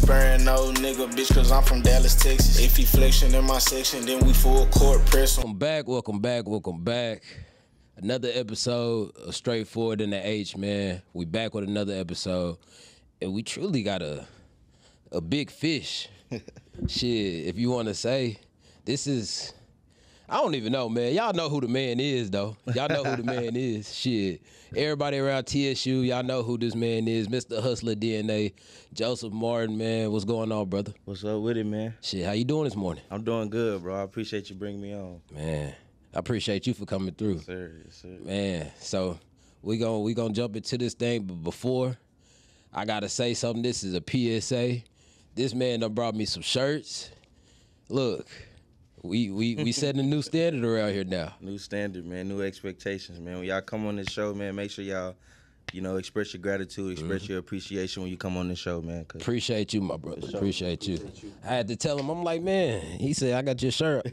sparing no nigga, bitch, cause I'm from Dallas, Texas. If he flexing in my section, then we full court press. Welcome back. Another episode of Straightforward in the H, man. We back with another episode. And we truly got a big fish. Shit, if you want to say, this is, I don't even know, man. Y'all know who the man is, though. Y'all know who the man is. Shit. Everybody around TSU, y'all know who this man is. Mr. HustlaDNA, Jospeh Martin, man. What's going on, brother? What's up with it, man? Shit, how you doing this morning? I'm doing good, bro. I appreciate you bringing me on. Man, I appreciate you for coming through. Yes, sir. Yes, sir. Man, so we gonna jump into this thing, but before, I gotta say something. This is a PSA. This man done brought me some shirts. Look, we setting a new standard around here now. New standard, man. New expectations, man. When y'all come on this show, man, make sure y'all, express your gratitude, express your appreciation when you come on this show, man. Appreciate you, my brother. Appreciate you. I had to tell him, I'm like, man, he said, I got your shirt.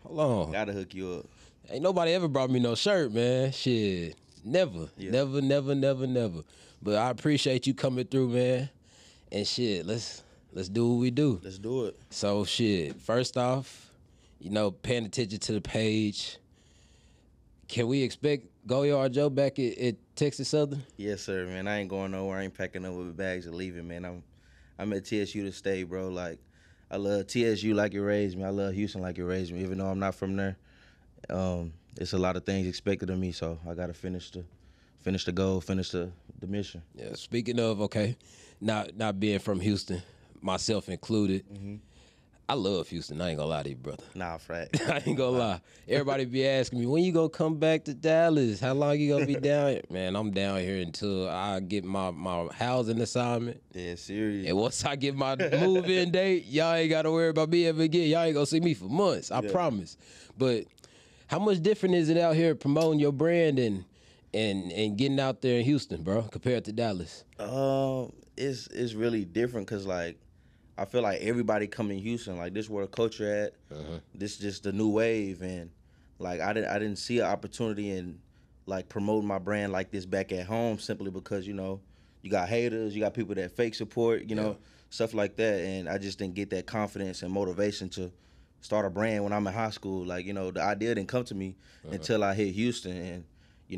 Hold on. Gotta hook you up. Ain't nobody ever brought me no shirt, man. Shit. Never. Yeah. Never. But I appreciate you coming through, man. And shit, let's do what we do. Let's do it. So shit, first off, paying attention to the page. Can we expect GoYardJo back at Texas Southern? Yes, sir, man. I ain't going nowhere. I ain't packing up with bags and leaving, man. I'm at TSU to stay, bro. Like, I love TSU like you raised me. I love Houston like you raised me, even though I'm not from there. It's a lot of things expected of me, so I gotta finish the goal, finish the mission. Yeah. Speaking of, not being from Houston, myself included. Mm-hmm. I love Houston. I ain't gonna lie to you, brother. Nah, fact. I ain't gonna lie. Everybody be asking me, when you gonna come back to Dallas? How long you gonna be down here? Man, I'm down here until I get my housing assignment. Yeah, serious. And once I get my move-in date, y'all ain't gotta worry about me ever again. Y'all ain't gonna see me for months. I promise. But how much different is it out here promoting your brand and getting out there in Houston, bro, compared to Dallas? It's really different because, like, I feel like everybody come in Houston, like, this where the culture at. This just the new wave, and like I didn't see an opportunity in like promoting my brand like this back at home simply because you got haters, you got people that fake support, stuff like that, and I just didn't get that confidence and motivation to start a brand when I'm in high school. Like, the idea didn't come to me until I hit Houston, and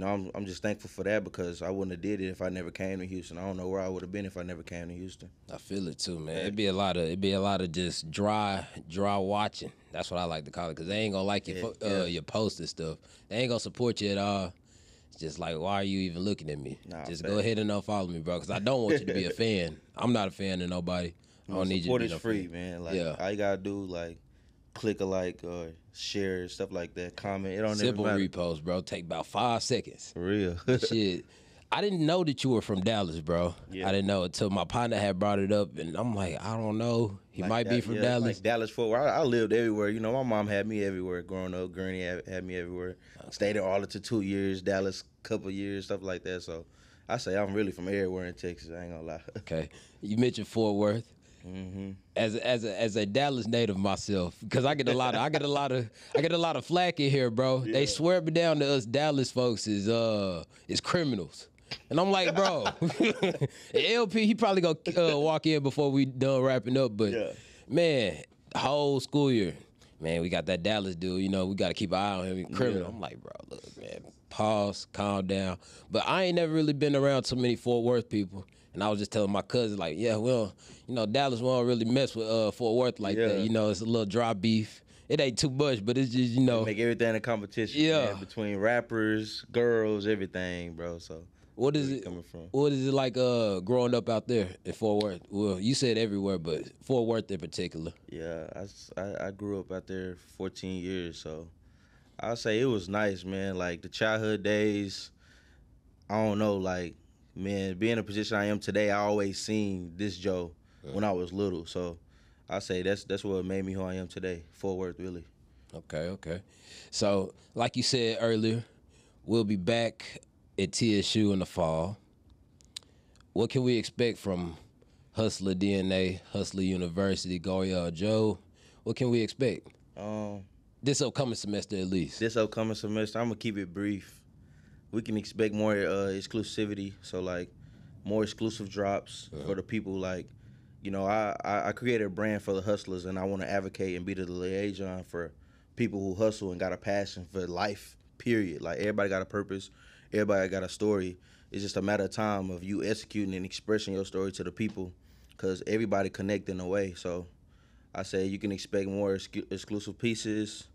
I'm just thankful for that because I wouldn't have did it if I never came to Houston. I don't know where I would have been if I never came to Houston. I feel it too, man. It'd be a lot of just dry watching. That's what I like to call it, because they ain't gonna like your posts and stuff. They ain't gonna support you at all. It's just like, why are you even looking at me? Just go ahead and unfollow me, bro, because I don't want you to be a fan. I'm not a fan of nobody. I don't need you to be no free, fan. Man. Like, all you gotta do, like, click a like or share, stuff like that, comment. It don't simple matter. Repost, bro. Take about 5 seconds. For real. Shit. I didn't know that you were from Dallas, bro. Yeah. I didn't know until my partner had brought it up, and I'm like, I don't know. He might be from Dallas. Like Dallas, Fort Worth. I lived everywhere. My mom had me everywhere growing up. Granny had me everywhere. Stayed in Arlington 2 years, Dallas couple years, stuff like that. So I say I'm really from everywhere in Texas. I ain't gonna lie. Okay. You mentioned Fort Worth. Mm-hmm. As a Dallas native myself, because I get a lot of flack in here, bro. Yeah. They swear me down to us Dallas folks is criminals, and I'm like, bro, LP he probably gonna walk in before we done wrapping up, but man, whole school year, man, we got that Dallas dude. We got to keep an eye on him. Criminal. I'm like, bro, look, man, pause, calm down. But I ain't never really been around too many Fort Worth people. And I was just telling my cousin, like, yeah, well, Dallas won't really mess with Fort Worth like that. It's a little dry beef. It ain't too much, but it's just, They make everything a competition, man, between rappers, girls, everything, bro. So what is it coming from? What is it like growing up out there in Fort Worth? Well, you said everywhere, but Fort Worth in particular. Yeah, I grew up out there 14 years, so I'll say it was nice, man. Like, the childhood days, I don't know, like, man, being in the position I am today, I always seen this Joe when I was little. So I say that's what made me who I am today. Fort Worth, really. Okay. So, like you said earlier, we'll be back at TSU in the fall. What can we expect from HustlaDNA, Hustler University, GoYardJo? What can we expect? This upcoming semester, at least. This upcoming semester, I'm gonna keep it brief. We can expect more exclusivity, so like more exclusive drops for the people. Like, you know, I created a brand for the hustlers, and I want to advocate and be the liaison for people who hustle and got a passion for life, period. Like, everybody got a purpose. Everybody got a story. It's just a matter of time of you executing and expressing your story to the people, because everybody connect in a way. So I say you can expect more exclusive pieces,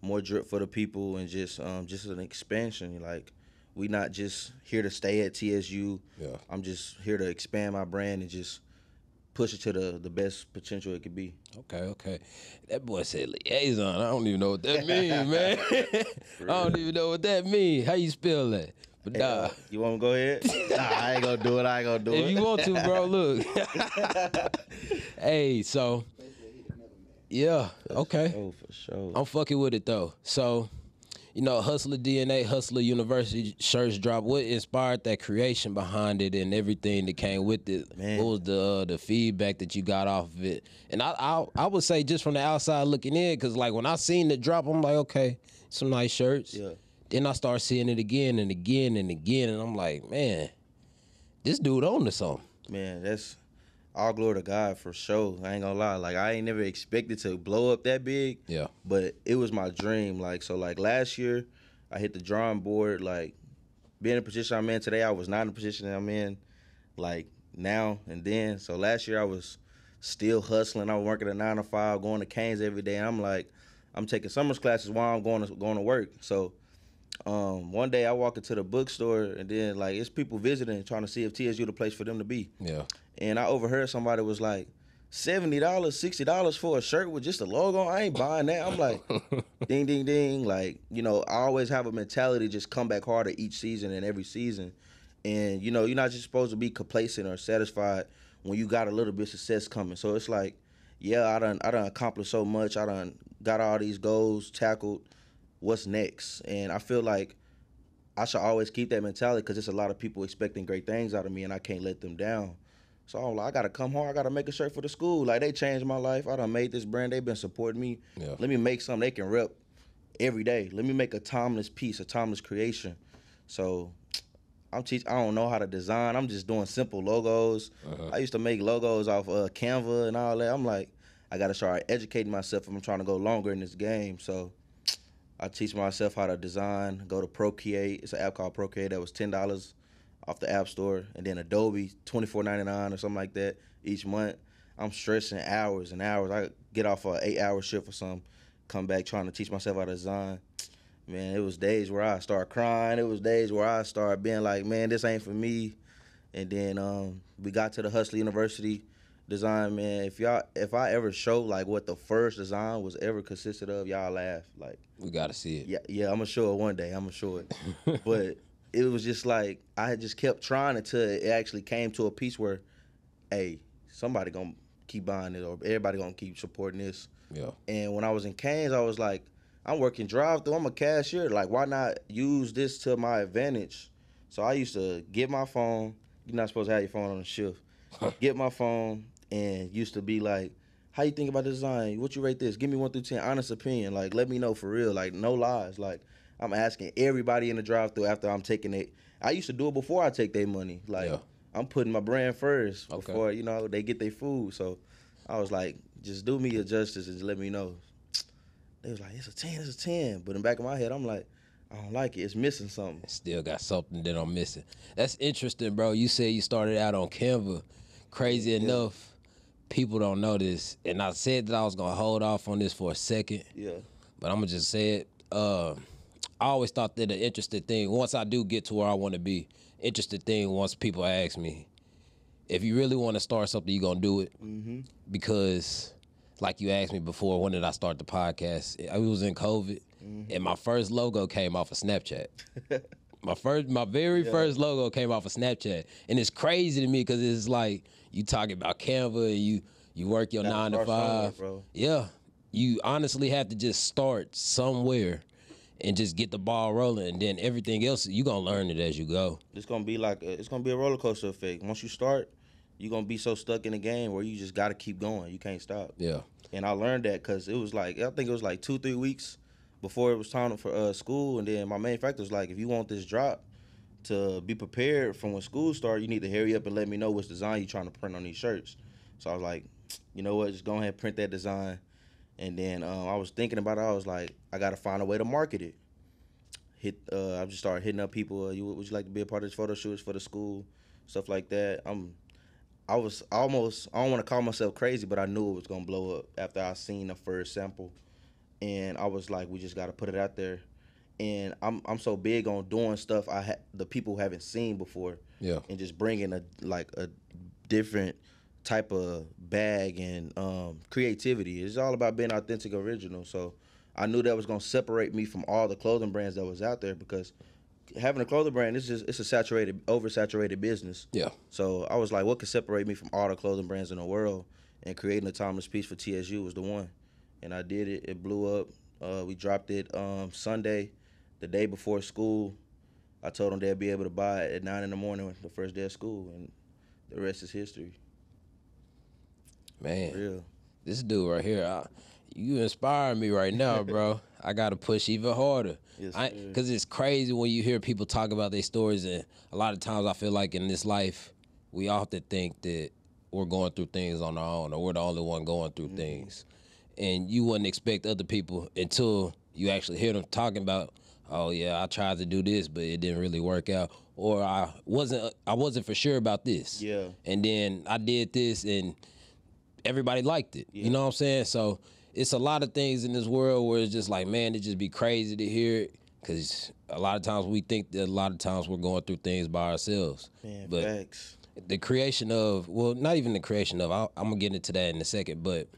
more drip for the people, and just an expansion. Like, we not just here to stay at TSU. Yeah. I'm just here to expand my brand and just push it to the best potential it could be. Okay. That boy said liaison. I don't even know what that means, man. I don't even know what that means. How you spell that? But nah. You want to go ahead? Nah, I ain't gonna do it. If you want to, bro, look. Hey, so yeah, okay. Oh, for sure. I'm fucking with it though. So, you know, HustlaDNA, Hustler University shirts drop. What inspired that creation behind it and everything that came with it? Man. What was the feedback that you got off of it? And I would say just from the outside looking in, because like when I seen the drop, I'm like, okay, some nice shirts. Yeah. Then I start seeing it again and again and again, and I'm like, man, this dude on to something. Man, that's all glory to God for sure. I ain't gonna lie. Like, I ain't never expected to blow up that big. Yeah. But it was my dream. Like, so like last year, I hit the drawing board. Like, being in the position I'm in today, I was not in the position that I'm in, like, now and then. So last year I was still hustling. I was working a 9 to 5, going to Canes every day. And I'm like, I'm taking summer classes while I'm going to work. So one day I walk into the bookstore, and then like it's people visiting trying to see if TSU the place for them to be. Yeah. And I overheard somebody was like, $70, $60 for a shirt with just a logo. I ain't buying that. I'm like, ding, ding, ding. Like, you know, I always have a mentality just come back harder each season and every season. And, you know, you're not just supposed to be complacent or satisfied when you got a little bit of success coming. So it's like, yeah, I done accomplished so much. I done got all these goals tackled. What's next? And I feel like I should always keep that mentality, because there's a lot of people expecting great things out of me, and I can't let them down. So I'm like, I got to come home. I got to make a shirt for the school. Like, they changed my life. I done made this brand. They've been supporting me. Yeah. Let me make something they can rep every day. Let me make a timeless piece, a timeless creation. So I don't know how to design. I'm just doing simple logos. I used to make logos off Canva and all that. I'm like, I got to start educating myself if I'm trying to go longer in this game. So I teach myself how to design, go to Procreate. It's an app called Procreate that was $10 off the App Store. And then Adobe, $24.99 or something like that each month. I'm stressing hours and hours. I get off an 8-hour shift or something, come back trying to teach myself how to design. Man, it was days where I start crying. It was days where I start being like, man, this ain't for me. And then we got to the Hustler University design, man. If I ever show like what the first design was ever consisted of, y'all laugh. Like, We gotta see it. yeah, I'm gonna show it one day. I'm gonna show it. But it was just like I had just kept trying until it actually came to a piece where, hey, somebody gonna keep buying it, or everybody gonna keep supporting this. Yeah. And when I was in Canes, I was like, I'm working drive-through. I'm a cashier. Like, why not use this to my advantage? So I used to get my phone. You're not supposed to have your phone on the shift. Get my phone and used to be like, how you think about the design? What you rate this? Give me 1 through 10, honest opinion. Like, let me know for real. Like, no lies. Like, I'm asking everybody in the drive-thru after I'm taking it. I used to do it before I take their money. Like, I'm putting my brand first before, you know, they get their food. So I was like, just do me a justice and just let me know. They was like, it's a 10, it's a 10. But in the back of my head, I'm like, I don't like it. It's missing something. Still got something that I'm missing. That's interesting, bro. You said you started out on Canva. Crazy enough, people don't know this. And I said that I was going to hold off on this for a second. Yeah. But I'm going to just say it. I always thought that an interesting thing, once I do get to where I want to be, interesting thing once people ask me, if you really want to start something, you're going to do it. Because, like you asked me before, when did I start the podcast? I was in COVID, and my first logo came off of Snapchat. My very first logo came off of Snapchat. And it's crazy to me because it's like you talking about Canva and you work your 9 to 5. Bro. Yeah. You honestly have to just start somewhere and just get the ball rolling, and then everything else, you're going to learn it as you go. It's going to be like, it's going to be a roller coaster effect. Once you start, you're going to be so stuck in the game where you just got to keep going. You can't stop. Yeah. And I learned that because it was like, I think it was like 2-3 weeks before it was time for school. And then my manufacturer was like, if you want this drop to be prepared from when school starts, you need to hurry up and let me know which design you're trying to print on these shirts. So I was like, you know what, just go ahead and print that design. And then I was thinking about it. I was like, I got to find a way to market it. I just started hitting up people. Would you like to be a part of this photo shoot for the school, stuff like that. I was almost, I don't want to call myself crazy, but I knew it was gonna blow up after I seen the first sample, and I was like, we just got to put it out there. And I'm so big on doing stuff the people haven't seen before, and just bringing a different type of bag and creativity. It's all about being authentic, original. So I knew that was gonna separate me from all the clothing brands that was out there, because having a clothing brand it's a oversaturated business. Yeah. So I was like, what could separate me from all the clothing brands in the world? And creating a timeless piece for TSU was the one. And I did it. It blew up. We dropped it Sunday, the day before school. I told them they'd be able to buy it at 9 in the morning, the first day of school, and the rest is history. Man, real. This dude right here, you inspire me right now, bro. I got to push even harder. Yes, because it's crazy when you hear people talk about their stories, and a lot of times I feel like in this life, we often think that we're going through things on our own, or we're the only one going through things. And you wouldn't expect other people until you actually hear them talking about, oh yeah, I tried to do this, but it didn't really work out. Or I wasn't for sure about this. Yeah. And then I did this and everybody liked it. Yeah. You know what I'm saying? So it's a lot of things in this world where it's just like, man, it just be crazy to hear it, because a lot of times we think that a lot of times we're going through things by ourselves. Man, but facts. The creation of, well, not even the creation of, I'm going to get into that in a second, but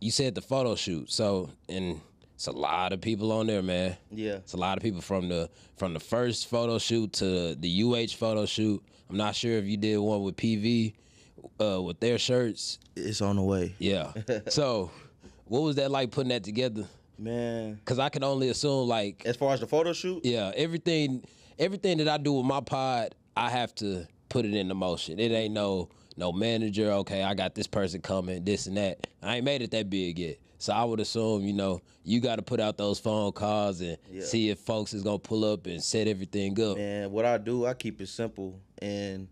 you said the photo shoot. So, and it's a lot of people on there, man. Yeah. It's a lot of people from the first photo shoot to the UH photo shoot. I'm not sure if you did one with PV. With their shirts. It's on the way. Yeah. So, what was that like putting that together? Man. Because I can only assume, like, as far as the photo shoot? Yeah, everything that I do with my pod, I have to put it into motion. It ain't no manager, okay, I got this person coming, this and that. I ain't made it that big yet. So I would assume, you got to put out those phone calls and see if folks is going to pull up and set everything up. Man, what I do, I keep it simple. And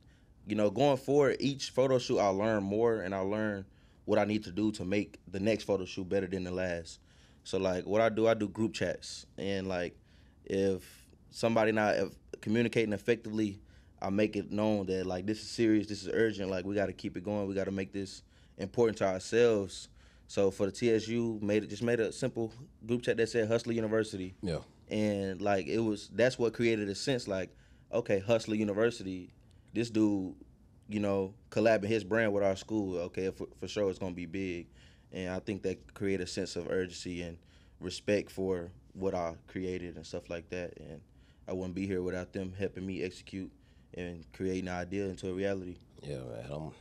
going forward, each photo shoot, I learn more, and I learn what I need to do to make the next photo shoot better than the last. So, like, what I do group chats. And, like, if somebody not communicating effectively, I make it known that, like, this is serious, this is urgent, like, we got to keep it going. We got to make this important to ourselves. So, for the TSU, made a simple group chat that said Hustler University. Yeah. And, like, that's what created a sense, like, okay, Hustler University, this dude, collabing his brand with our school, okay, for sure it's going to be big. And I think that created a sense of urgency and respect for what I created and stuff like that. And I wouldn't be here without them helping me execute and creating an idea into a reality. Yeah, man.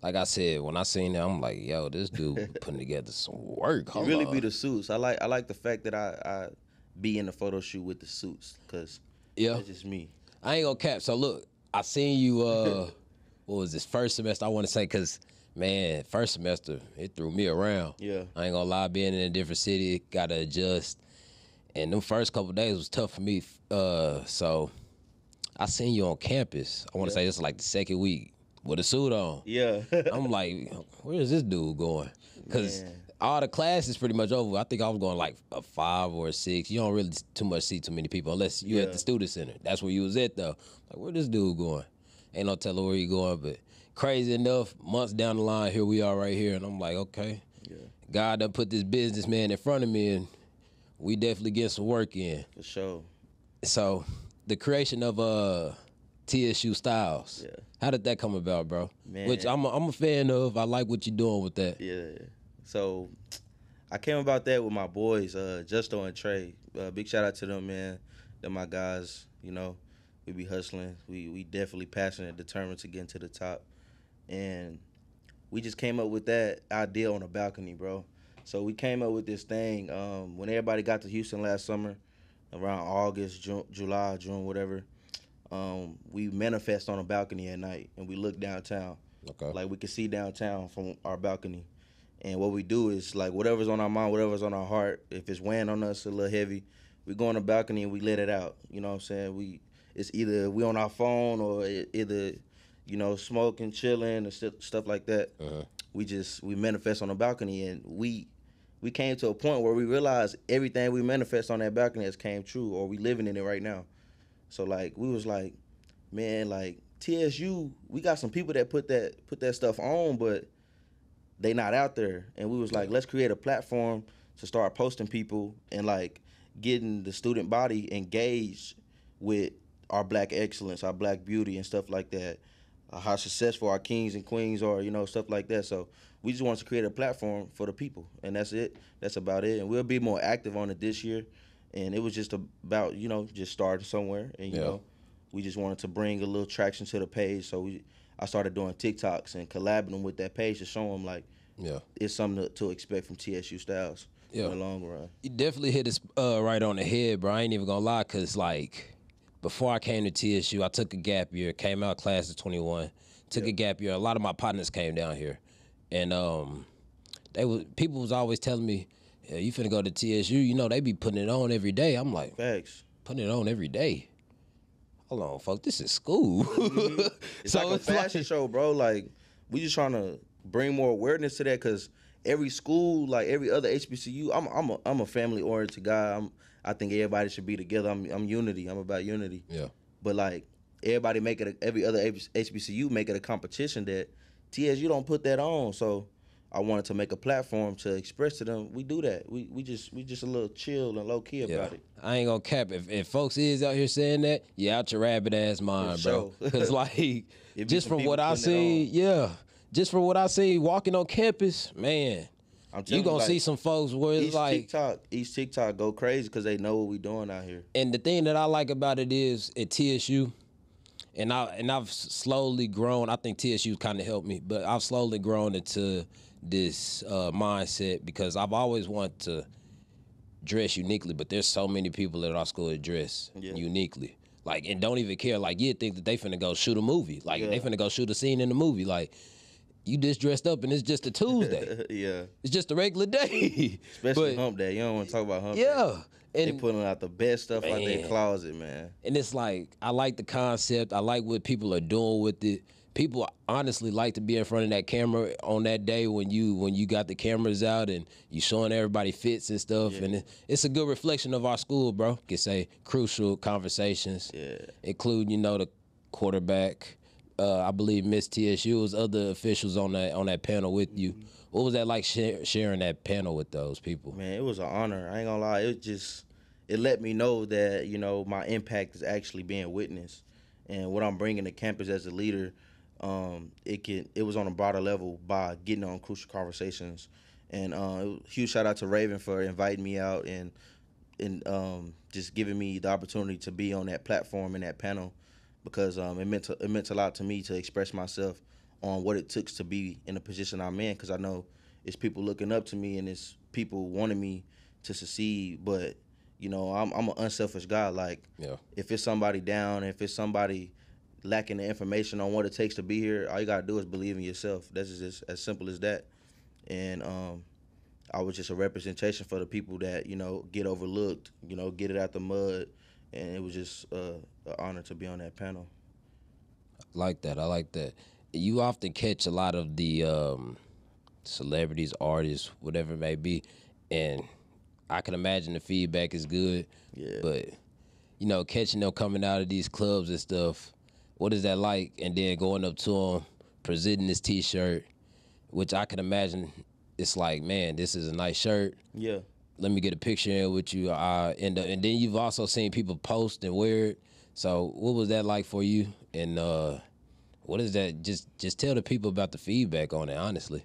Like I said, when I seen that, I'm like, yo, this dude putting together some work. It really be the suits. I like the fact that I be in the photo shoot with the suits, because that's just me. I ain't gonna cap. So look, I seen you, what was this, first semester, I want to say, because, man, first semester, it threw me around. Yeah. I ain't gonna lie, being in a different city, got to adjust. And them first couple of days was tough for me. So I seen you on campus. I want to say this is like the second week with a suit on. Yeah. I'm like, where is this dude going? Because all the classes pretty much over. I think I was going like a 5 or a 6. You don't really too much see too many people unless you at the student center. That's where you was at, though. Like, where this dude going? Ain't no telling where he going, but crazy enough, months down the line, here we are right here, and I'm like, okay, God done put this businessman in front of me, and we definitely get some work in. For sure. So, the creation of TSU Styles, how did that come about, bro? Man. Which I'm a fan of. I like what you're doing with that. Yeah. So, I came about that with my boys, Justo and Trey. Big shout out to them, man. They're my guys, We be hustling. We definitely passionate, determined to get to the top. And we just came up with that idea on a balcony, bro. So we came up with this thing when everybody got to Houston last summer, around August, July, June, whatever. We manifest on a balcony at night, and we look downtown. Okay. Like, we can see downtown from our balcony. And what we do is, like, whatever's on our mind, whatever's on our heart, if it's weighing on us a little heavy, we go on the balcony and we let it out. You know what I'm saying? It's either we on our phone or either, you know, smoking, chilling, and stuff like that. We manifest on the balcony, and we came to a point where we realized everything we manifest on that balcony has came true, or we living in it right now. So like we was like, man, like TSU, we got some people that put that stuff on, but they not out there. And we was like, let's create a platform to start posting people and like getting the student body engaged with our black excellence, our black beauty and stuff like that. How successful our kings and queens are, you know, stuff like that. So we just wanted to create a platform for the people, and that's it. That's about it. And we'll be more active on it this year. And it was just about, you know, just starting somewhere. And, you know, we just wanted to bring a little traction to the page. So I started doing TikToks and collabing them with that page to show them, like, it's something to expect from TSU Styles in the long run. You definitely hit us right on the head, bro. I ain't even gonna lie, because, like, before I came to TSU, I took a gap year, came out class of 21, took a gap year. A lot of my partners came down here. And people was always telling me, yeah, you finna go to TSU, you know, they be putting it on every day. I'm like, facts. Putting it on every day? Hold on, folks, this is school. It's like a fashion show, bro. Like, we just trying to bring more awareness to that, because every school, like every other HBCU, I'm a family-oriented guy. I think everybody should be together. I'm unity. I'm about unity. Yeah. But like everybody every other HBCU make it a competition that TSU don't put that on. So I wanted to make a platform to express to them. We do that. We just a little chill and low key about it. I ain't gonna cap. If folks is out here saying that, you out your rabbit ass mind, bro. Because like just from what I see, just from what I see walking on campus, man. You gonna see some folks where it's like each TikTok go crazy because they know what we doing out here. And the thing that I like about it is at TSU, and I've slowly grown. I think TSU kind of helped me, but I've slowly grown into this mindset because I've always wanted to dress uniquely. But there's so many people at our school that dress uniquely, like, and don't even care. Like, you'd think that they finna go shoot a movie, like they finna go shoot a scene in the movie, like. You just dressed up and it's just a Tuesday. It's just a regular day. Especially hump day. You don't want to talk about hump day. And they putting out the best stuff out their closet, man. And it's like, I like the concept. I like what people are doing with it. People honestly like to be in front of that camera on that day when you got the cameras out and you showing everybody fits and stuff. And it's a good reflection of our school, bro. You can say crucial conversations, including, you know, the quarterback. I believe Miss TSU was other officials on that panel with you. What was that like sharing that panel with those people? Man, it was an honor. I ain't gonna lie. It let me know that, you know, my impact is actually being witnessed, and what I'm bringing to campus as a leader, it was on a broader level by getting on crucial conversations. And huge shout out to Raven for inviting me out and just giving me the opportunity to be on that platform and that panel. Because it meant a lot to me to express myself on what it took to be in the position I'm in. Because I know it's people looking up to me and it's people wanting me to succeed. But, you know, I'm an unselfish guy. Like, if it's somebody down, if it's somebody lacking the information on what it takes to be here, all you got to do is believe in yourself. That's just as simple as that. And I was just a representation for the people that, you know, get overlooked, you know, get it out the mud. And it was just an honor to be on that panel. I like that. You often catch a lot of the celebrities, artists, whatever it may be, and I can imagine the feedback is good. Yeah. But, you know, catching them coming out of these clubs and stuff, what is that like? And then going up to them, presenting this T-shirt, which I can imagine it's like, man, this is a nice shirt. Yeah. Let me get a picture in with you. And then you've also seen people post and wear it. So what was that like for you? And what is that? Just tell the people about the feedback on it, honestly.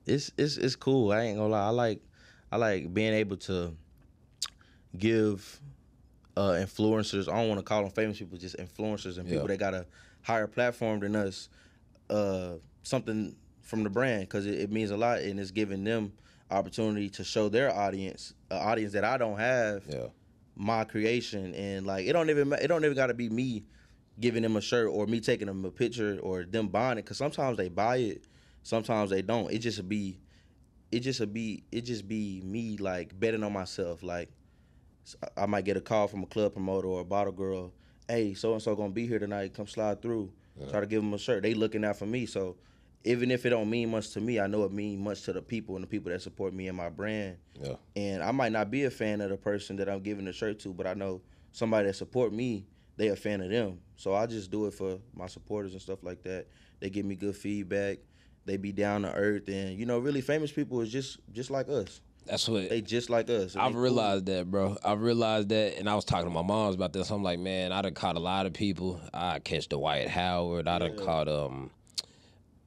It's cool. I ain't gonna lie. I like being able to give influencers. I don't want to call them famous people, just influencers and people that got a higher platform than us. Something from the brand, because it means a lot, and it's giving them opportunity to show their audience, an audience that I don't have, my creation. And like it don't even got to be me giving them a shirt or me taking them a picture or them buying it, because sometimes they buy it, sometimes they don't. It just be me like betting on myself. Like I might get a call from a club promoter or a bottle girl, hey, so and so gonna be here tonight, come slide through. Try to give them a shirt. They looking out for me. So even if it don't mean much to me, I know it means much to the people and the people that support me and my brand. Yeah. And I might not be a fan of the person that I'm giving the shirt to, but I know somebody that support me, they a fan of them. So I just do it for my supporters and stuff like that. They give me good feedback. They be down to earth, and really famous people is just like us. That's what They just like us. I've realized that, bro. I've realized that, and I was talking to my moms about this. I'm like, man, I done caught a lot of people. I catch Dwight Howard. I done caught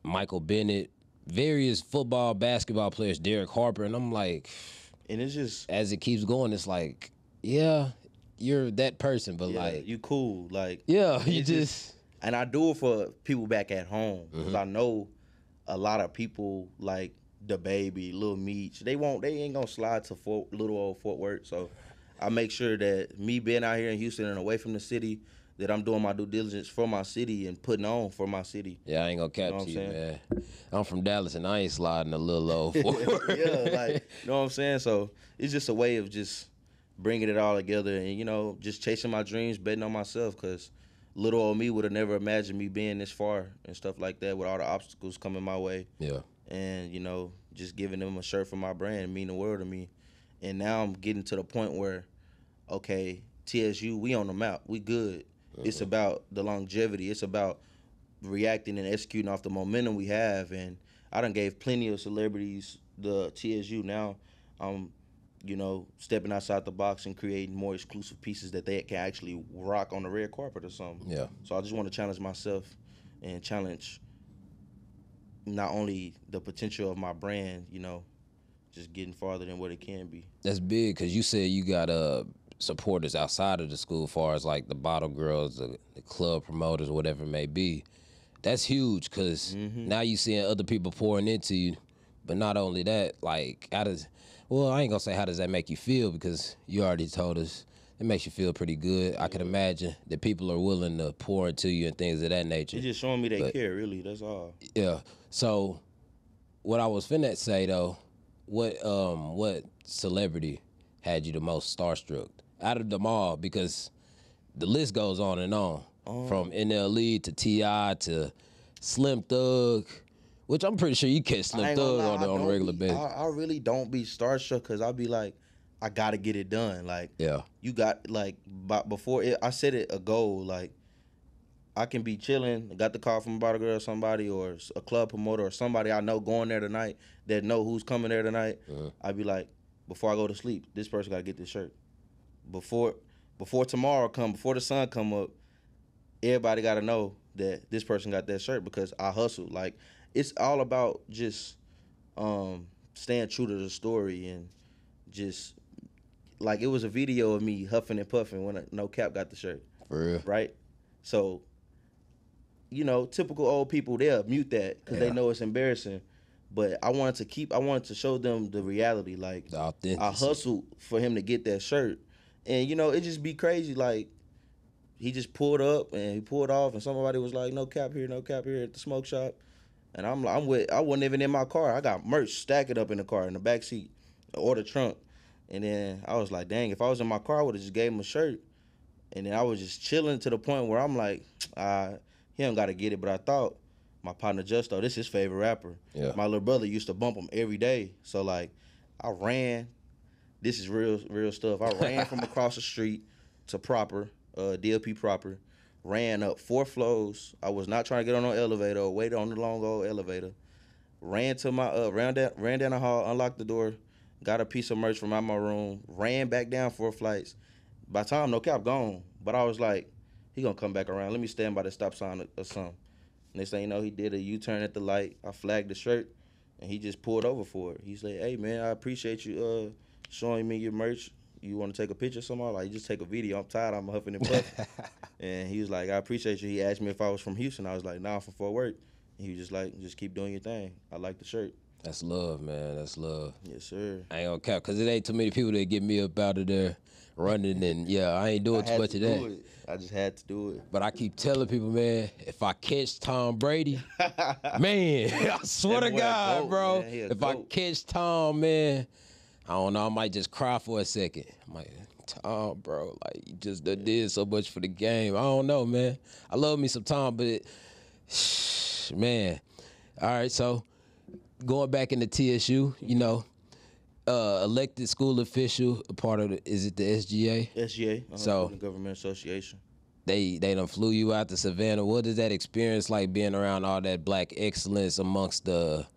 Michael Bennett, various football, basketball players, Derek Harper, and I'm like, and it's just as it keeps going, it's like, yeah, you're that person, but like you cool, like you just. And I do it for people back at home because I know a lot of people like the baby, Lil Meech. They ain't gonna slide to little old Fort Worth. So I make sure that me being out here in Houston and away from the city, that I'm doing my due diligence for my city and putting on for my city. Yeah, I ain't gonna cap to you, man. I'm from Dallas and I ain't sliding a little old Fort Worth. Yeah, like, you know what I'm saying? So it's just a way of just bringing it all together and, just chasing my dreams, betting on myself, because little old me would have never imagined me being this far and stuff like that with all the obstacles coming my way. Yeah. And, just giving them a shirt for my brand mean the world to me. And now I'm getting to the point where, okay, TSU, we on the map. We good. It's about the longevity. It's about reacting and executing off the momentum we have. And I done gave plenty of celebrities the TSU. Now I'm, stepping outside the box and creating more exclusive pieces that they can actually rock on the red carpet or something. Yeah. So I just want to challenge myself and challenge not only the potential of my brand, just getting farther than what it can be. That's big, because you said you got supporters outside of the school, as far as like the bottle girls, the club promoters, whatever it may be. That's huge, because now you seeing other people pouring into you. But not only that, like, I ain't gonna say how does that make you feel, because you already told us it makes you feel pretty good. I can imagine that people are willing to pour into you and things of that nature. It's just showing me they care, really. That's all. Yeah. So what I was finna say though, what celebrity had you the most starstruck out of them all? Because the list goes on and on, from NLE to T.I. to Slim Thug, which I'm pretty sure you catch Slim Thug on a regular basis. I really don't be starstruck, because I'll be like, I gotta get it done. Like, you got, like, before I set it a goal, like, I can be chilling, got the call from a bottle girl or somebody, or a club promoter or somebody I know going there tonight that know who's coming there tonight. I'd be like, before I go to sleep, this person got to get this shirt. Before tomorrow come, before the sun come up, everybody got to know that this person got that shirt, because I hustle. Like, it's all about just staying true to the story, and just, like, it was a video of me huffing and puffing when No Cap got the shirt. For real. Right? So, typical old people, they'll mute that because they know it's embarrassing. But I wanted to show them the reality. Like, the authenticity. I hustled for him to get that shirt. And, it just be crazy. Like, he just pulled up and he pulled off, and somebody was like, no cap here at the smoke shop. And I wasn't even in my car. I got merch stacking up in the car, in the back seat, or the trunk. And then I was like, dang, if I was in my car, I would have just gave him a shirt. And then I was just chilling to the point where I'm like, he don't got to get it. But I thought my partner Justo, this is his favorite rapper. Yeah. My little brother used to bump him every day. So, like, I ran. This is real stuff. I ran from across the street to Proper, DLP Proper. Ran up 4 floors. I was not trying to get on no elevator or wait on the long old elevator. Ran to my ran down the hall, unlocked the door, got a piece of merch from out my room, ran back down 4 flights. By the time No Cap gone, but I was like, he gonna come back around. Let me stand by the stop sign or something. Next thing you know, he did a U-turn at the light. I flagged the shirt, and he just pulled over for it. He said, hey, man, I appreciate you showing me your merch. You want to take a picture or something? Like, just take a video. I'm tired. I'm huffing and puffing. And he was like, I appreciate you. He asked me if I was from Houston. I was like, nah, I'm from Fort Worth. And he was just like, just keep doing your thing. I like the shirt. That's love, man. That's love. Yes, sir. I ain't gonna cap, because it ain't too many people that get me up out of there running, and I ain't doing too much of that. I just had to do it. But I keep telling people, man, if I catch Tom Brady, man, I swear to God, bro, if I catch Tom, man, I don't know, I might just cry for a second. I'm like, Tom, bro, like, you just did so much for the game. I don't know, man. I love me some Tom, but Man. All right, so going back into TSU, you know, elected school official, a part of is it the SGA? SGA, So Student Government Association. They done flew you out to Savannah. What is that experience like being around all that black excellence amongst the,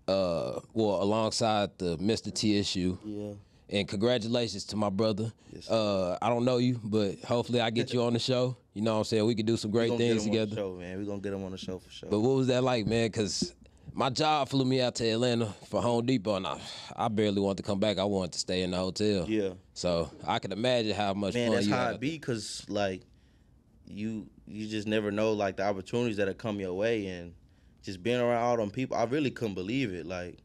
alongside the Mr. TSU? Yeah. And congratulations to my brother. Yes, I don't know you, but hopefully I get you on the show. You know what I'm saying? We could do some great things together. Show, man. We're going to get him on the show for sure. But what was that like, man? Because my job flew me out to Atlanta for Home Depot, and I barely wanted to come back. I wanted to stay in the hotel. Yeah. So I can imagine how much fun you had. Man, that's how it be, because, like, you just never know, like, the opportunities that'll come your way, and just being around all them people, I really couldn't believe it. Like,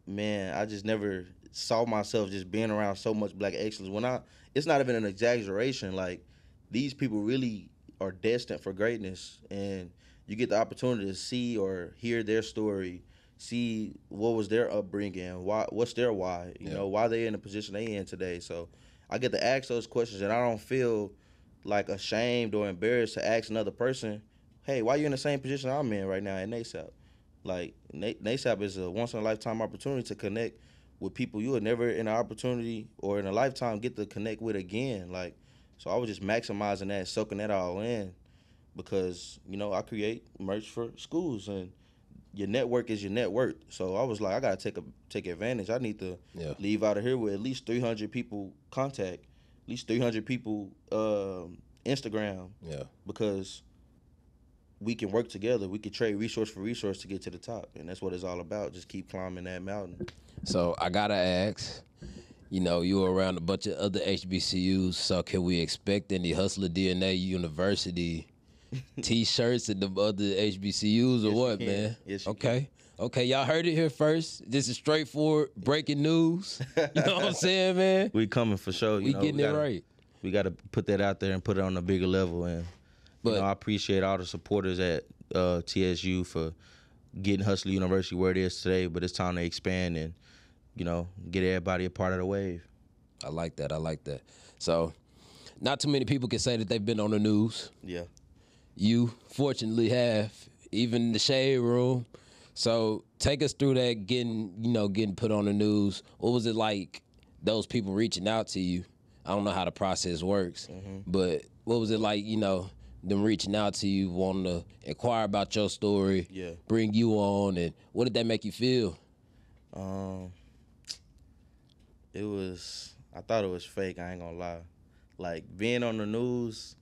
man, I just never saw myself just being around so much black excellence. It's not even an exaggeration. Like, these people really are destined for greatness, and you get the opportunity to see or hear their story, see what was their upbringing, what's their why, you know, why they in the position they in today. So I get to ask those questions, and I don't feel like ashamed or embarrassed to ask another person, hey, why you in the same position I'm in right now at NASAP? Like, NASAP is a once-in-a-lifetime opportunity to connect with people you would never in an opportunity or in a lifetime get to connect with again. Like, so I was just maximizing that, soaking that all in, because, you know, I create merch for schools, and your network is your net worth. So I was like, I got to take advantage. I need to leave out of here with at least 300 people contact, at least 300 people Instagram. Yeah. Because we can work together. We can trade resource for resource to get to the top. And that's what it's all about. Just keep climbing that mountain. So I got to ask, you know, you were around a bunch of other HBCUs, so can we expect any HustlaDNA University T-shirts and the other HBCUs or what, man? Yes, okay. Okay, y'all heard it here first. This is straightforward breaking news. You know what I'm saying, man? We coming for sure. We getting it right. We got to put that out there and put it on a bigger level. And you know, I appreciate all the supporters at TSU for getting Hustler University where it is today. But it's time to expand and, you know, get everybody a part of the wave. I like that. I like that. So, not too many people can say that they've been on the news. Yeah. You fortunately have, even in the shade room. So take us through that, getting put on the news. What was it like, those people reaching out to you? I don't know how the process works, but what was it like, you know, them reaching out to you, wanting to inquire about your story, bring you on, and what did that make you feel? I thought it was fake, I ain't gonna lie. Like, being on the news,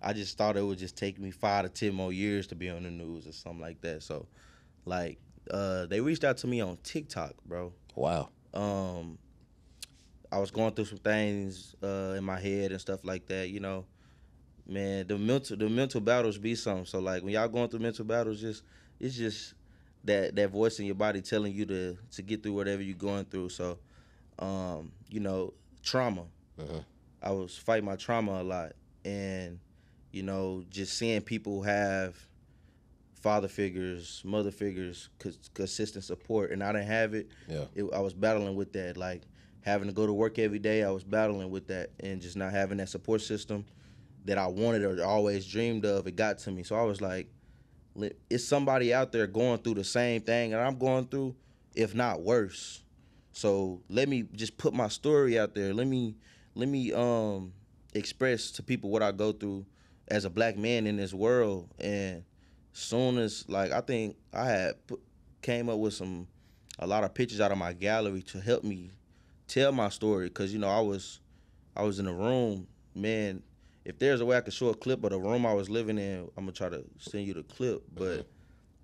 I just thought it would just take me 5 to 10 more years to be on the news or something like that. So, like, they reached out to me on TikTok, bro. Wow. I was going through some things in my head and stuff like that, you know. Man, the mental battles be something. So, like, when y'all going through mental battles, it's just that voice in your body telling you to get through whatever you're going through. So, you know, trauma. I was fighting my trauma a lot. And, you know, just seeing people have father figures, mother figures, consistent support, and I didn't have it. I was battling with that, like having to go to work every day. I was battling with that, and just not having that support system that I wanted or always dreamed of. It got to me, so I was like, "It's somebody out there going through the same thing that I'm going through, if not worse. So let me just put my story out there. Let me express to people what I go through as a black man in this world." And soon as, like, I think I had came up with a lot of pictures out of my gallery to help me tell my story, because, you know, I was in a room, man. If there's a way I could show a clip of the room I was living in, I'm gonna try to send you the clip. But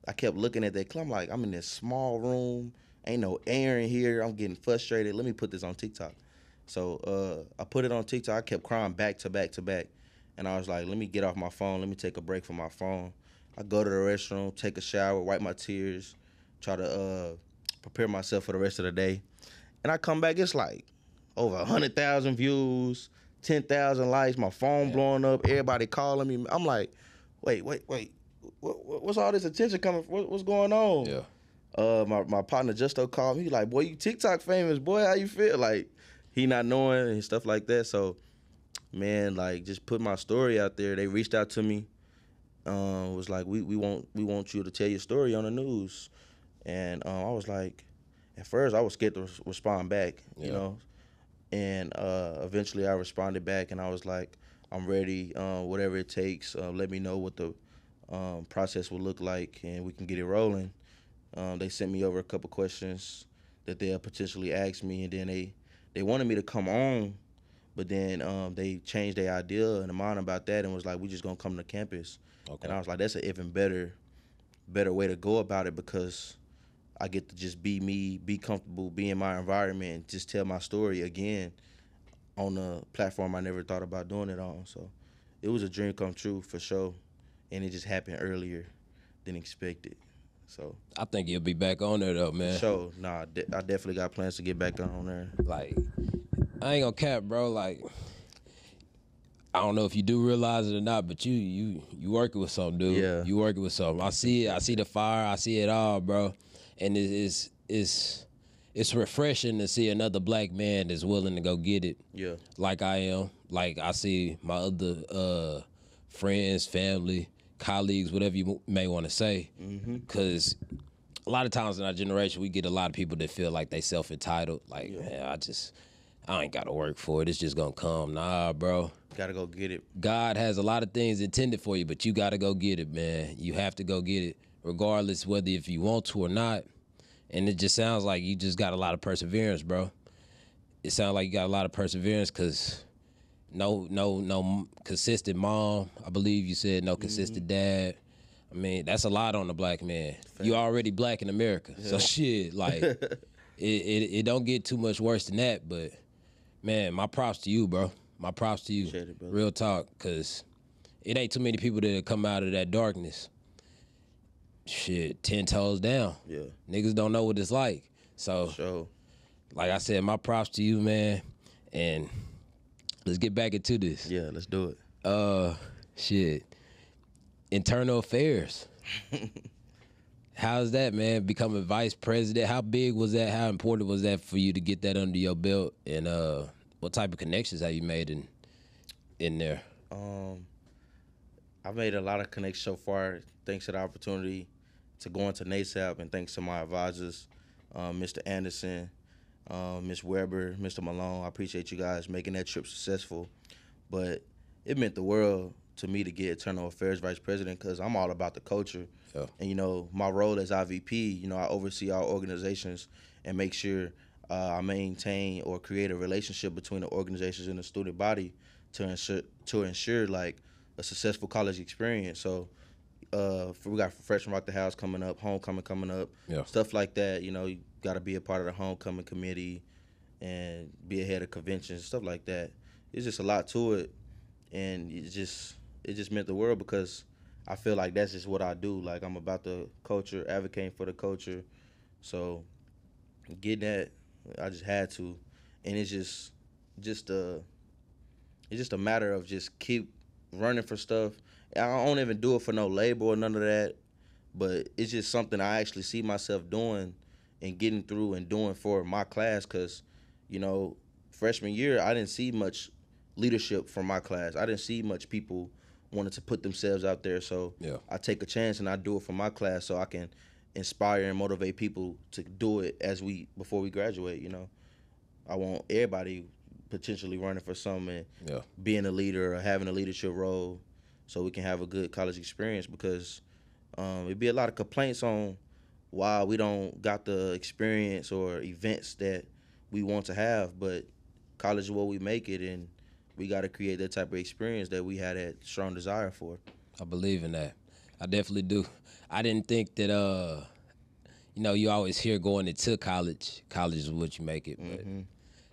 I kept looking at that clip. I'm like, I'm in this small room, ain't no air in here. I'm getting frustrated. Let me put this on TikTok. So I put it on TikTok. I kept crying back to back to back. And I was like, let me get off my phone. Let me take a break from my phone. I go to the restroom, take a shower, wipe my tears, try to prepare myself for the rest of the day. And I come back, it's like over 100,000 views, 10,000 likes, my phone blowing up, everybody calling me. I'm like, wait. What's all this attention coming from? What's going on? My partner Jospeh called me. He like, boy, you TikTok famous, boy, how you feel? Like, he not knowing and stuff like that. So, man, like, just put my story out there. They reached out to me. was like, we want you to tell your story on the news. And I was like, at first I was scared to respond back, you know. And eventually I responded back, and I was like, I'm ready, whatever it takes. Let me know what the process will look like, and we can get it rolling. They sent me over a couple questions that they'll potentially ask me, and then they wanted me to come on, but then they changed their idea and their mind about that and was like, we just gonna come to campus. Okay. And I was like, that's an even better way to go about it, because I get to just be me, be comfortable, be in my environment, and just tell my story again on a platform I never thought about doing it on. So it was a dream come true for sure, and it just happened earlier than expected. So I think you'll be back on there though, man. So nah, I definitely got plans to get back on there. Like, I ain't gonna cap, bro. Like, I don't know if you do realize it or not, but you working with something, dude. Yeah. You working with something. I see it. I see the fire. I see it all, bro. And it's refreshing to see another black man that's willing to go get it. Yeah. Like I am. Like I see my other friends, family, colleagues, whatever you may want to say. Because a lot of times in our generation, we get a lot of people that feel like they self-entitled. Like, man, I ain't got to work for it. It's just going to come. Nah, bro. Got to go get it. God has a lot of things intended for you, but you got to go get it, man. You have to go get it, regardless whether if you want to or not. And it just sounds like you just got a lot of perseverance, bro. It sounds like you got a lot of perseverance, because no consistent mom. I believe you said no consistent dad. I mean, that's a lot on the black man. You already black in America, so shit, like, it don't get too much worse than that. But man, my props to you, bro. My props to you. Appreciate it, brother. Real talk, because it ain't too many people that come out of that darkness. Shit, 10 toes down. Yeah. Niggas don't know what it's like. So, sure. Like I said, my props to you, man. And let's get back into this. Yeah, let's do it. Shit. Internal affairs. How's that, man? Becoming vice president. How big was that? How important was that for you to get that under your belt? And what type of connections have you made in there? I've made a lot of connections so far, thanks to the opportunity to go into NASAP, and thanks to my advisors, Mr. Anderson, Ms. Weber, Mr. Malone. I appreciate you guys making that trip successful. But it meant the world to me to get Internal Affairs Vice President, because I'm all about the culture. Yeah. And, you know, my role as IVP, you know, I oversee our organizations and make sure I maintain or create a relationship between the organizations and the student body to ensure like a successful college experience. So we got Freshman Rock the House coming up, homecoming coming up, stuff like that. You know, you got to be a part of the homecoming committee and be ahead of conventions, stuff like that. It's just a lot to it, and it just meant the world, because I feel like that's just what I do. Like, I'm about the culture, advocating for the culture. So getting that, I just had to, and it's just a matter of just keep running for stuff. I don't even do it for no label or none of that, but it's just something I actually see myself doing and getting through and doing for my class, because, you know, freshman year, I didn't see much leadership from my class. I didn't see much people wanting to put themselves out there, so I take a chance and I do it for my class so I can inspire and motivate people to do it before we graduate, you know. I want everybody potentially running for something and being a leader or having a leadership role so we can have a good college experience, because it'd be a lot of complaints on why we don't got the experience or events that we want to have, but college is where we make it, and we got to create that type of experience that we had that strong desire for. I believe in that. I definitely do. I didn't think that, you know, you always hear going into college is what you make it, but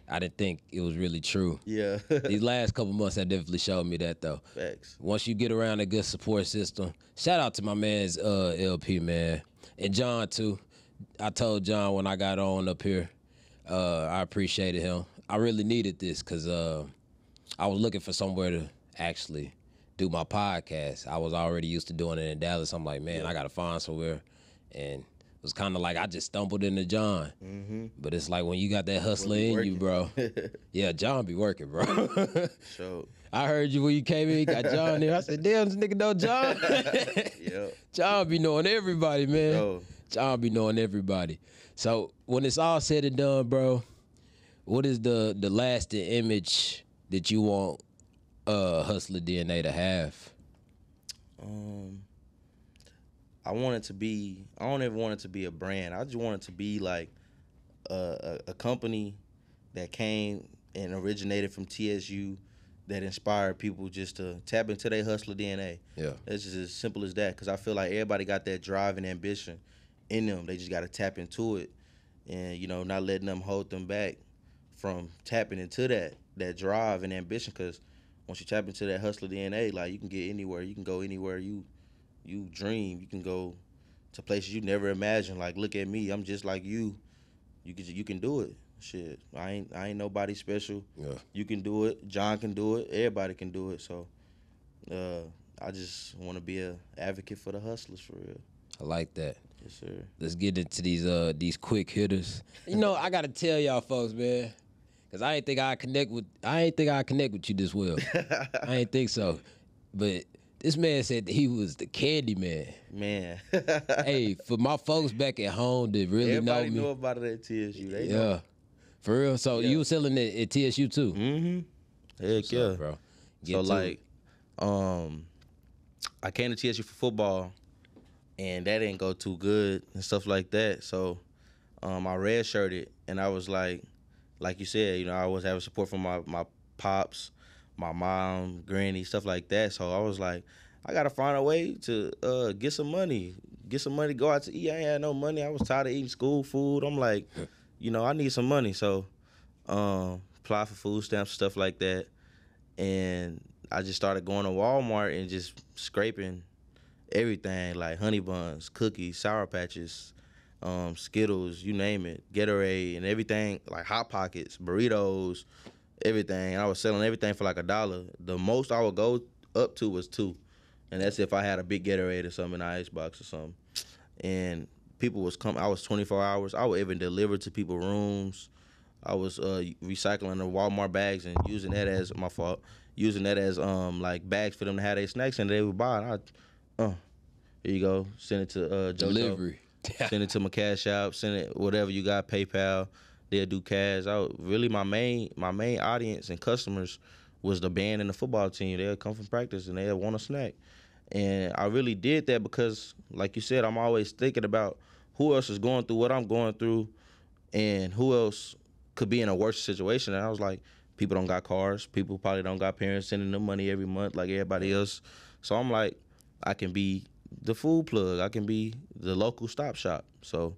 I didn't think it was really true. Yeah. These last couple months have definitely showed me that, though. Facts. Once you get around a good support system, shout out to my man's LP, man. And John, too. I told John when I got on up here, I appreciated him. I really needed this, because I was looking for somewhere to actually do my podcast. I was already used to doing it in Dallas. I'm like, man, I got to find somewhere. And it was kind of like I just stumbled into John. But it's like when you got that hustler in you, bro. Yeah, John be working, bro. So I heard you when you came in, you got John there. I said, damn, this nigga know John. yeah. John be knowing everybody, man. Yo. John be knowing everybody. So when it's all said and done, bro, what is the lasting image that you want HustlaDNA to have? I want it to be. I don't ever want it to be a brand. I just want it to be like a company that came and originated from TSU that inspired people just to tap into their hustler DNA. Yeah, it's just as simple as that. Because I feel like everybody got that drive and ambition in them. They just got to tap into it, and not letting them hold them back from tapping into that drive and ambition. Because once you tap into that hustler DNA, like you can get anywhere. You can go anywhere you dream. You can go to places you never imagined. Like, look at me, I'm just like you. You can do it. Shit, I ain't nobody special. Yeah, you can do it. John can do it. Everybody can do it. So, I just want to be an advocate for the hustlers for real. I like that. Yes, sir. Let's get into these quick hitters. I gotta tell y'all folks, man, because I ain't think I connect with you this well. I ain't think so, but. This man said that he was the candy man. Man. Hey, for my folks back at home that really Everybody know me. know about it at TSU. They know. For real. So you was selling it at TSU too? Mm-hmm. Heck yeah. Up, bro. So like, I came to TSU for football, and that didn't go too good and stuff like that. So I redshirted, and I was like you said, I always having support from my pops, my mom, granny, stuff like that. So I was like, I gotta find a way to get some money, go out to eat. I ain't had no money. I was tired of eating school food. I'm like, I need some money. So apply for food stamps, stuff like that. And I just started going to Walmart and just scraping everything, like honey buns, cookies, Sour Patches, Skittles, you name it, Gatorade, and everything, like Hot Pockets, burritos, everything. And I was selling everything for like $1. The most I would go up to was $2, and that's if I had a big Gatorade or something in the icebox or something. And people was coming. I was 24 hours. I would even deliver to people's rooms. I was recycling the Walmart bags and using that as like bags for them to have their snacks, and they would buy it. Here you go. Send it to delivery. Send it to my Cash App. Send it whatever you got, PayPal. They'll do cash. Really, my main audience and customers was the band and the football team. They'll come from practice and they'll want a snack. And I really did that because, like you said, I'm always thinking about who else is going through what I'm going through and who else could be in a worse situation. And I was like, people don't got cars. People probably don't got parents sending them money every month like everybody else. So I'm like, I can be the food plug. I can be the local stop shop. So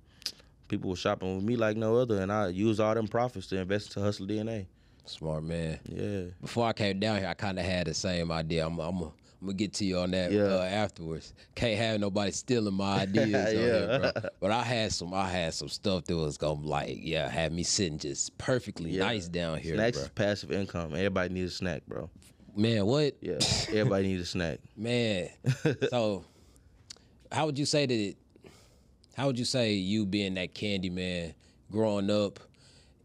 people were shopping with me like no other, and I used all them profits to invest into HustlaDNA. Smart man. Yeah. Before I came down here, I kind of had the same idea. I'm gonna get to you on that afterwards. Can't have nobody stealing my ideas on here, bro. But I had some stuff that was gonna have me sitting just perfectly nice down here. Snacks bro. is passive income. Everybody needs a snack, bro. Man, what? Yeah. Everybody needs a snack. Man. So, how would you say you being that candy man, growing up,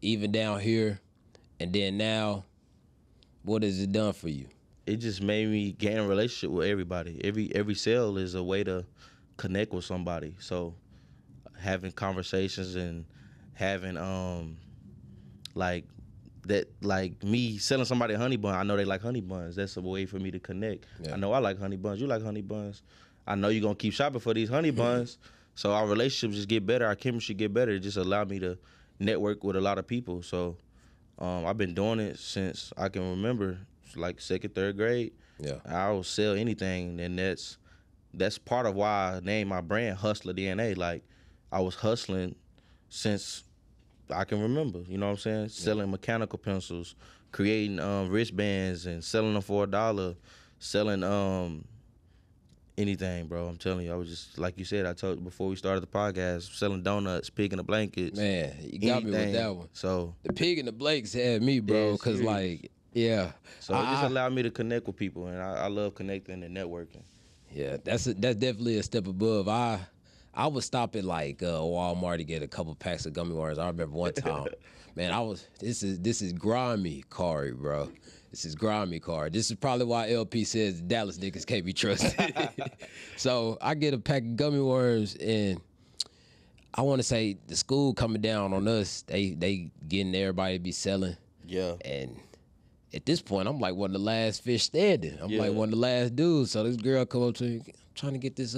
even down here, and then now, what has it done for you? It just made me gain a relationship with everybody. Every sale is a way to connect with somebody. So having conversations and having like me selling somebody a honey bun, I know they like honey buns. That's a way for me to connect. Yeah. I know I like honey buns. You like honey buns. I know you're gonna keep shopping for these honey buns. So our relationships just get better. Our chemistry get better. It just allowed me to network with a lot of people. So I've been doing it since I can remember, like 2nd, 3rd grade. Yeah, I will sell anything, and that's part of why I named my brand HustlaDNA. Like, I was hustling since I can remember. You know what I'm saying? Selling mechanical pencils, creating wristbands, and selling them for $1. Selling anything, bro. I'm telling you, I was just, like you said, I told you before we started the podcast, selling donuts, pig in the blankets. Man, you got me with that one. So the pig in the blanks had me, bro, because So it just allowed me to connect with people, and I love connecting and networking. Yeah, that's definitely a step above. I I would stop at like Walmart to get a couple packs of gummy worms. I remember one time, man, this is grimy, Kari, bro. This is grimy, Kari. This is probably why LP says Dallas niggas can't be trusted. So I get a pack of gummy worms, and I want to say the school coming down on us. They getting everybody to be selling. Yeah. And at this point, I'm like one of the last fish standing. I'm like one of the last dudes. So this girl come up to me, I'm trying to get this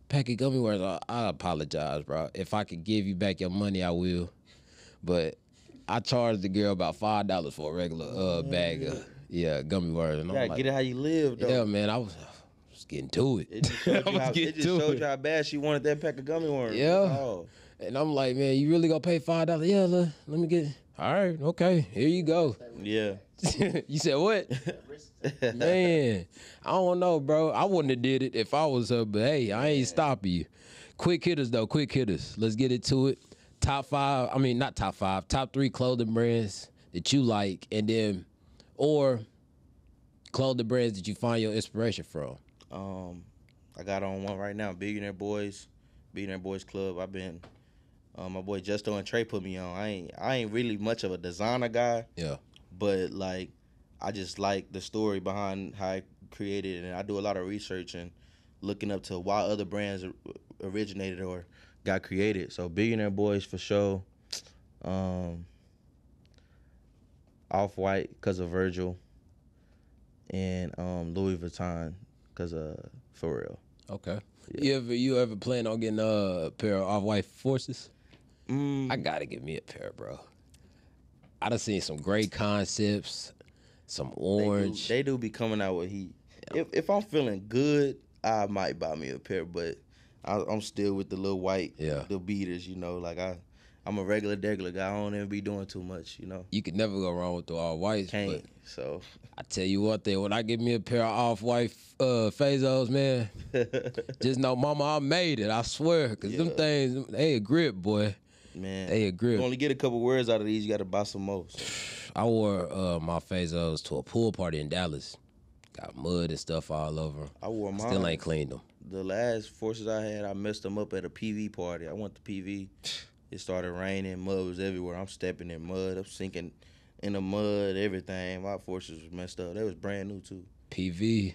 pack of gummy worms. I apologize, bro. If I could give you back your money, I will. But I charged the girl about $5 for a regular bag of gummy worms. And I'm like, get it how you live, though. Yeah, man, I was getting to it. It just showed you how bad she wanted that pack of gummy worms. Yeah. Oh. And I'm like, man, you really gonna pay $5? Yeah, let me get. All right, okay, here you go. Yeah. You said what? Man, I don't know, bro. I wouldn't have did it if I was her, but hey, I ain't stopping you. Quick hitters, though, quick hitters. Let's get into it. Top 3 clothing brands that you like, and then, or clothing brands that you find your inspiration from. I got on one right now, Billionaire Boys Club. I've been, my boy Justo and Trey put me on. I ain't really much of a designer guy. Yeah. But like, I just like the story behind how I created, and I do a lot of research and looking up to why other brands originated or got created. So Billionaire Boys for sure. Off-White because of Virgil, and Louis Vuitton because of Pharrell. Okay. Yeah. You ever plan on getting a pair of Off-White Forces? I gotta get me a pair, bro. I done seen some great concepts, some orange. They do be coming out with heat. Yeah. If I'm feeling good, I might buy me a pair, but I'm still with the little white, the beaters, you know. Like I'm a regular guy. I don't even be doing too much, you know. You could never go wrong with the all-whites. Can't, so. I tell you what, when I get me a pair of Off-White Fazos, man, just know, mama, I made it, I swear. Because them things, they a grip, boy. Man, they a grip. You only get a couple words out of these, you got to buy some more. So. I wore my Fazos to a pool party in Dallas. Got mud and stuff all over. I wore mine. Still ain't cleaned them. The last Forces I had, I messed them up at a PV party. I went to PV. It started raining. Mud was everywhere. I'm stepping in mud. I'm sinking in the mud, everything. My Forces was messed up. They was brand new, too. PV,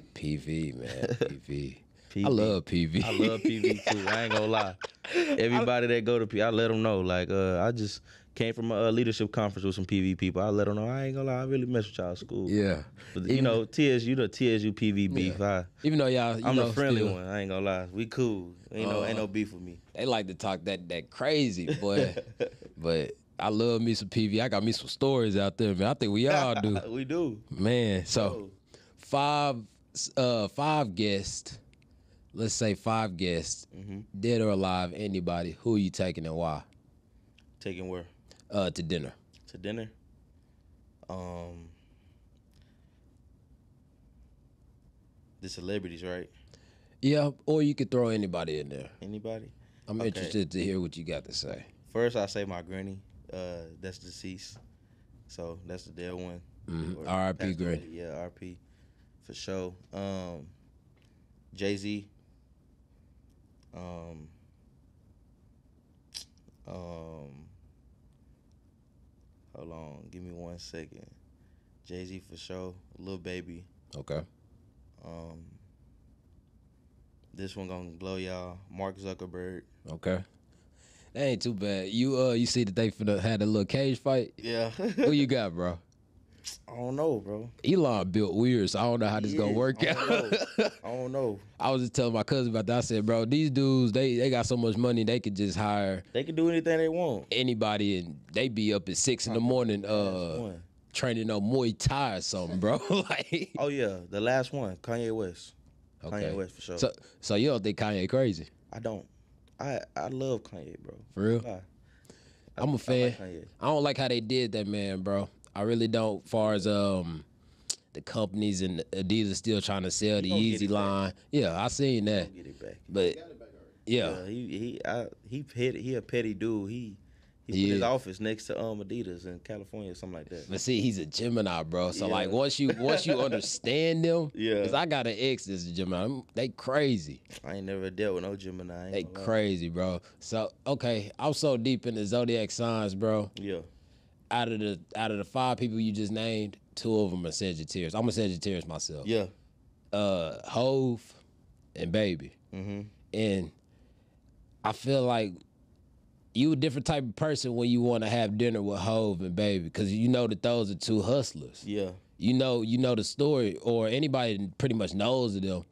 man, PV. I love PV. I love PV, too. I ain't gonna lie. Everybody that go to PV, I let them know. Like, I just came from a leadership conference with some PV people. I let them know. I ain't gonna lie. I really mess with y'all school. Yeah. But, you know, TSU PV beef. Yeah. Even though y'all, I'm the friendly one. I ain't gonna lie. We cool. Ain't no beef with me. They like to talk that crazy, boy. But I love me some PV. I got me some stories out there, man. I think we all do. We do. Man, so 5 guests. Let's say 5 guests, dead or alive, anybody. Who are you taking and why? Taking where? To dinner. To dinner? The celebrities, right? Yeah, or you could throw anybody in there. Anybody? I'm interested to hear what you got to say. First, I say my granny. That's deceased. So that's the dead one. R.I.P. Granny. Yeah, R.I.P. for sure. Jay-Z. Hold on, give me 1 second. Jay-Z for sure. Lil Baby. Okay. This one gonna blow y'all. Mark Zuckerberg. Okay. That ain't too bad. You see that they had a little cage fight? Yeah. Who you got, bro? I don't know, bro. Elon built weird, so I don't know how this gonna work out. I don't know. I was just telling my cousin about that. I said, bro, these dudes, they got so much money, they could just hire. They can do anything they want. Anybody, and they be up at 6 in the morning training on Muay Thai or something, bro. Like. Oh, yeah. The last one, Kanye West. Okay. Kanye West, for sure. So you don't think Kanye crazy? I don't. I love Kanye, bro. For real? I'm a fan. I don't like how they did that, man, bro. I really don't. Far as the companies and Adidas still trying to sell the Yeezy line. Yeah, I seen that. Get it back. But he a petty dude. He He put his office next to Adidas in California, something like that. But see, he's a Gemini, bro. So like once you understand them, because I got an ex that's a Gemini. They crazy. I ain't never dealt with no Gemini. They crazy, bro. So okay, I'm so deep in the zodiac signs, bro. Yeah. Out of the 5 people you just named, 2 of them are Sagittarius. I'm a Sagittarius myself. Yeah. Hove and Baby. Mm-hmm. And I feel like you a different type of person when you want to have dinner with Hove and Baby, because you know that those are 2 hustlers. Yeah. You know the story, or anybody that pretty much knows of them.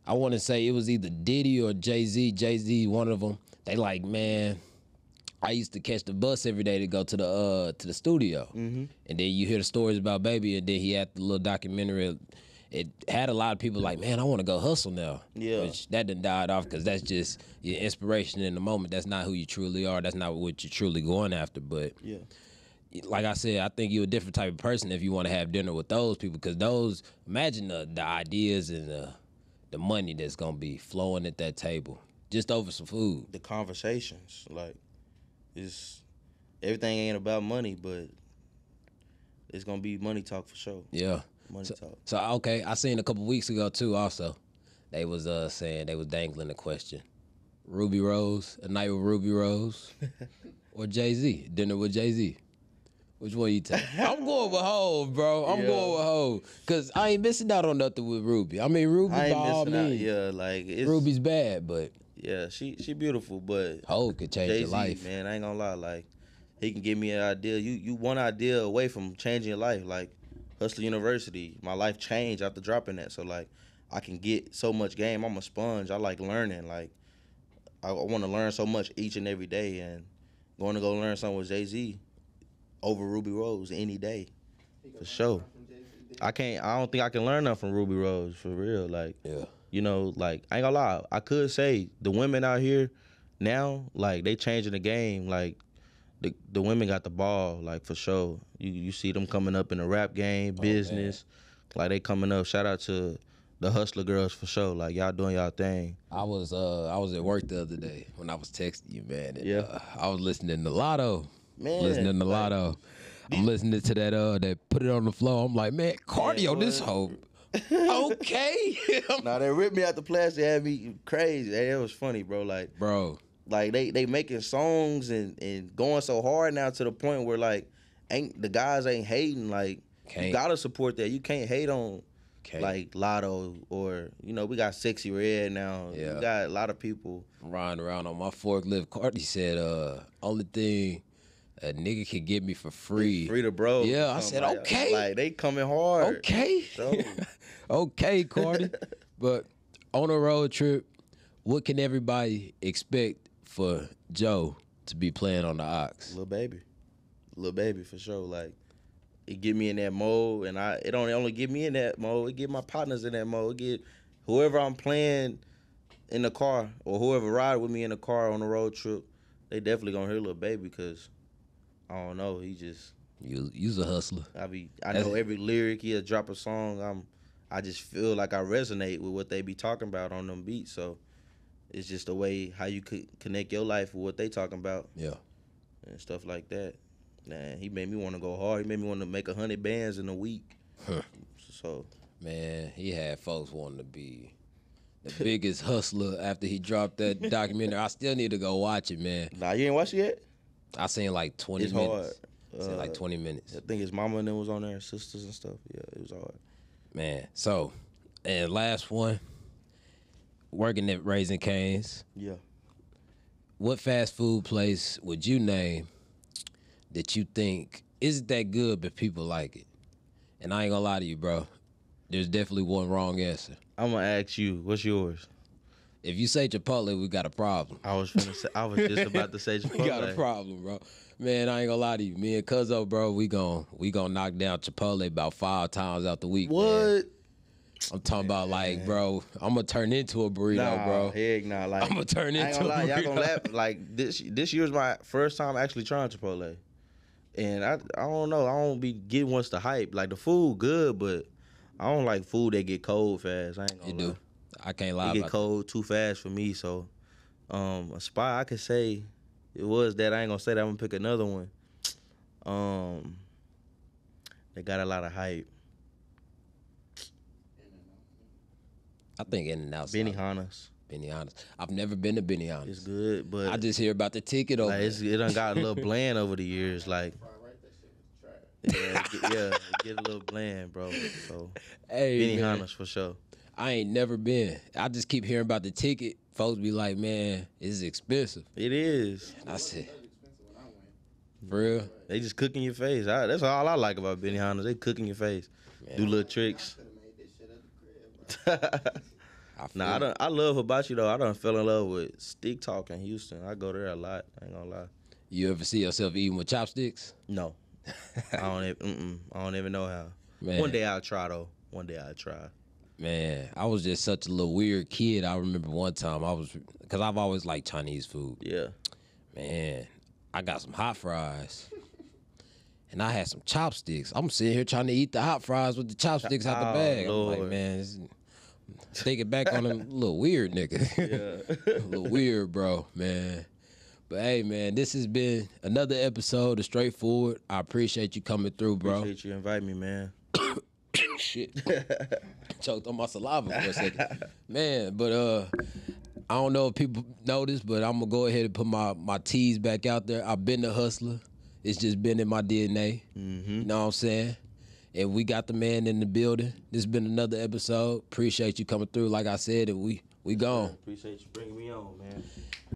I want to say it was either Diddy or Jay-Z. Jay-Z, one of them. They like, man, I used to catch the bus every day to go to the studio. Mm-hmm. And then you hear the stories about Baby, and then he had the little documentary. It had a lot of people like, man, I want to go hustle now. Yeah. Which that done died off because that's just your inspiration in the moment. That's not who you truly are. That's not what you're truly going after. But yeah, like I said, I think you're a different type of person if you want to have dinner with those people, because those, imagine the ideas and the money that's going to be flowing at that table just over some food. The conversations, like, everything ain't about money, but it's going to be money talk for sure. Yeah. Money talk. So, okay, I seen a couple weeks ago, too, also. They was saying, they was dangling the question. Ruby Rose, a night with Ruby Rose, or Jay-Z, dinner with Jay-Z. Which one you take? I'm going with Hov, bro. I'm going with Hov. Because I ain't missing out on nothing with Ruby. I mean, Ruby by all means. Yeah, like, Ruby's bad, but... Yeah, she beautiful, but... Hov could change Jay-Z, your life. Man, I ain't gonna lie. Like, he can give me an idea. You one idea away from changing your life. Like, Hustler University, my life changed after dropping that. So, like, I can get so much game. I'm a sponge. I like learning. Like, I want to learn so much each and every day. And going to go learn something with Jay-Z over Ruby Rose any day, for sure. I don't think I can learn nothing from Ruby Rose, for real. Like, you know, like, I ain't gonna lie. I could say the women out here now, like, they changing the game. Like, the women got the ball, like, for sure. You see them coming up in the rap game, business. Like, they coming up. Shout out to the Hustler girls, for sure. Like, y'all doing y'all thing. I was at work the other day when I was texting you, man. And, I was listening to Lotto. Man, listening to Lotto. I'm listening to that Put It On The Floor. I'm like, man, cardio, this hoe. Okay. Nah, they ripped me out the plastic. Had me crazy. Hey, it was funny, bro. Like, like they making songs and going so hard now to the point where, like, the guys ain't hating. Like, you gotta support that. You can't hate on like Lotto, or, you know, we got Sexy Red now. Yeah. We got a lot of people riding around on my forklift. Cardi said, only thing a nigga can get me for free. Free to bro. Yeah, I said, okay. Like, they coming hard. Okay. So. Okay, Cardi. But on a road trip, what can everybody expect for Joe to be playing on the Ox? Lil Baby, for sure. Like, it get me in that mode, and it don't only get me in that mode, it get my partners in that mode. It get whoever I'm playing in the car, or whoever ride with me in the car on the road trip, they definitely gonna hear Lil Baby, because I don't know, he just... You's a hustler. I know every lyric. He'll drop a song. I just feel like I resonate with what they be talking about on them beats. So it's just the way how you could connect your life with what they talking about. Yeah. And stuff like that. Man, he made me want to go hard. He made me want to make 100 bands in a week. So, man, he had folks wanting to be the biggest hustler after he dropped that documentary. I still need to go watch it, man. Nah, you ain't watch it yet? I seen like 20 it's minutes. Hard. I seen like 20 minutes. I think his mama and them was on there, and sisters and stuff. Yeah, it was hard. Man, so, and last one, working at Raising Cane's. Yeah. What fast food place would you name that you think isn't that good but people like it? And I ain't gonna lie to you, bro. There's definitely one wrong answer. I'm gonna ask you, what's yours? If you say Chipotle, we got a problem. I was just about to say Chipotle. We got a problem, bro. Man, I ain't gonna lie to you. Me and Cuzzo, bro, we gon' knock down Chipotle about 5 times out the week. What? Man. I'm talking about, like, bro, I'm gonna turn into a burrito, bro. Heck nah, like, I'm gonna turn into a burrito. Y'all gonna laugh. Like, this year's my first time actually trying Chipotle, and I don't know. I don't be getting what's the hype. Like, the food good, but I don't like food that get cold fast. I ain't gonna lie. You do. I can't lie. It get cold too fast for me. So, a spot I could say, It was that. I ain't gonna say that. I'm gonna pick another one. They got a lot of hype. I think In-N-Out. Benihana's. Benihana's. I've never been to Benihana's. It's good, but I just hear about the ticket over like, it done got a little bland over the years. Like, yeah, it get a little bland, bro. So, hey, Benihana's for sure. I ain't never been. I just keep hearing about the ticket. Folks be like, man, it's expensive. It is. And I said, for real? They just cook in your face. That's all I like about Benihana's. They cook in your face. Man. Do little tricks. I love Hibachi though. I done fell in love with Stick Talk in Houston. I go there a lot. I ain't gonna lie. You ever see yourself eating with chopsticks? No. I don't even know how. Man. One day I'll try though. One day I'll try. Man, I was just such a little weird kid. I remember one time because I've always liked Chinese food. Yeah. Man, I got some hot fries. And I had some chopsticks. I'm sitting here trying to eat the hot fries with the chopsticks out the bag. Lord. I'm like, man, thinking back on them, a little weird, nigga. Yeah. A little weird, bro, man. But hey, man, this has been another episode of Straightforward. I appreciate you coming through, bro. Appreciate you inviting me, man. Shit. Choked on my saliva for a second. Man, but I don't know if people noticed, but I'm gonna go ahead and put my tees back out there. I've been a hustler. It's just been in my DNA. Mm-hmm. You know what I'm saying? And we got the man in the building. This has been another episode. Appreciate you coming through, like I said, and we gone. Appreciate you bringing me on, man.